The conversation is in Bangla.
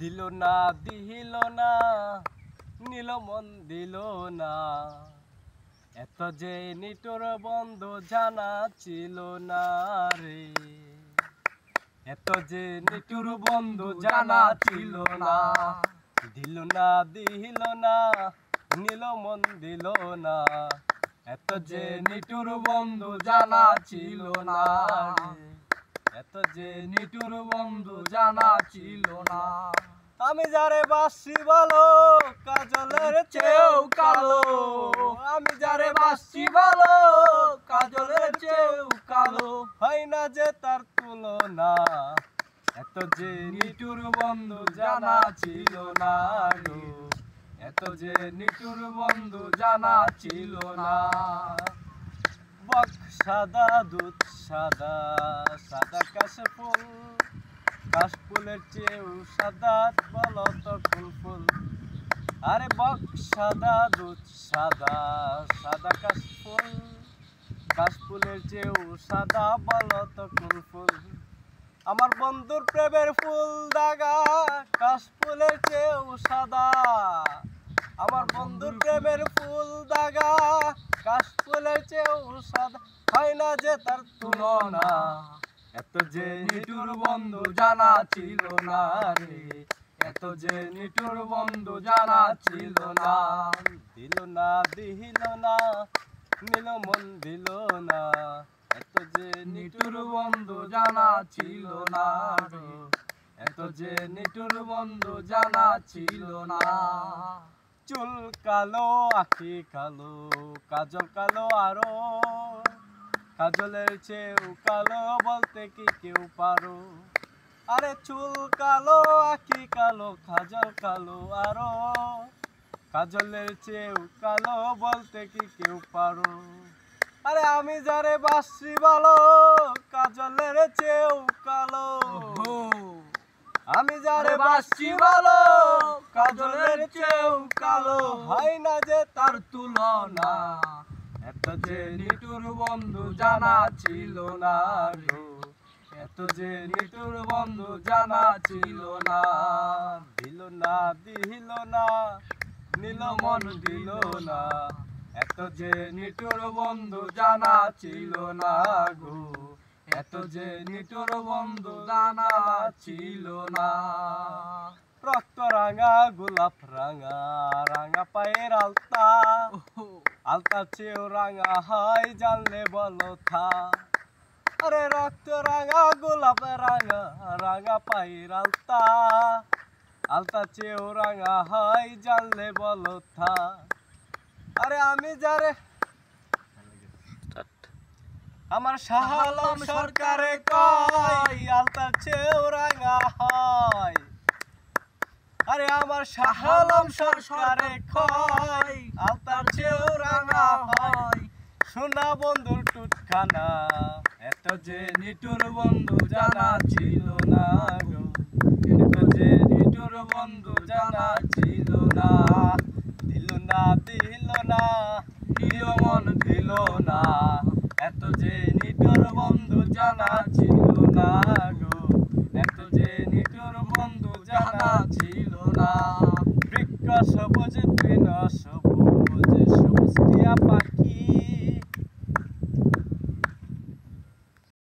দিল না দিল না নীল মন দিল না, এত যে নিটোর বন্ধু জানা ছিল না রে, এত যে নিটোর বন্ধু জানা ছিল না। দিল না দিল না নীল মন দিল না, এত যে নিটোর বন্ধু জানা ছিল না রে, এত যে নিটোর বন্ধু জানা ছিল না। আমি যারে বাসি ভালো কাজলের চেয়েও কালো, আমি যারে বাসি ভালো কাজলের চেয়েও কালো, হয় না যে তার তুলনা, এত যে নিটোর বন্ধু জানা ছিল না গো, এত যে নিটোর বন্ধু জানা ছিল না। বক সাদা দুধ সাদা, সাদা কাশফুল, কাশফুলের চেয়েও সাদা বলো তো কোন ফুল। আরে বক সাদা দুধ সাদা, সাদা কাশফুল, কাশফুলের চেয়েও সাদা বলো তো কোন ফুল। আমার বন্ধুর প্রেমের ফুল দাগা কাশফুলের চেয়েও সাদা, আমার বন্ধুর প্রেমের ফুল দাগা কাশফুলের চেয়েও সাদা, হয় না যে তার তুলনা, এত যে নিটোর বন্ধু জানা ছিল না রে, এত যে নিটোর বন্ধু জানা ছিল না। দিল না দিল না নীল মন দিল না, এত যে নিটোর বন্ধু জানা ছিল না রে, এত যে নিটোর বন্ধু জানা ছিল না। চুল কালো আখি কালো, কাজল কালো আরো, কাজলের চেয়েও কালো বলতে কি কেউ পারো। আরে চুল কালো আখি কালো, কাজল কালো আরো, কাজলের চেয়েও কালো বলতে কি কেউ পারো। আরে আমি যারে বাসি ভালো কাজলের চেয়েও কালো, আমি যারে বাসি ভালো কাজলের চেয়েও কালো, হয় না যে তার তুলনা, এত যে নিটোর বন্ধু জানা ছিল না গো, এত যে নিটোর বন্ধু জানা ছিল না। দিল না দিল না নীল মন দিল না, এত যে নিটোর বন্ধু জানা ছিল না গো, এত যে নিটোর বন্ধু জানা ছিল না। রক্ত রাঙা গোলাপ রাঙা, রাঙা পায়ের আলতা, আলতা চেয়েও রাঙা হয় জানলে বলো থা। আরে রক্ত রাঙা গোলাপ রাঙা, রাঙা পায়ের আলতা, আলতা চেয়েও রাঙা হয় জানলে বলো থা। আরে আমি যারে আমার শাহ আলম সরকারে কয় আলতার চেয়েও রাঙা হয়, আরে আমার শাহ আলম সরকারে কয় আলতার চেয়েও রাঙা হয়। সোনা বন্ধুর টুটখানা, এত যে নিটোর বন্ধু জানা ছিল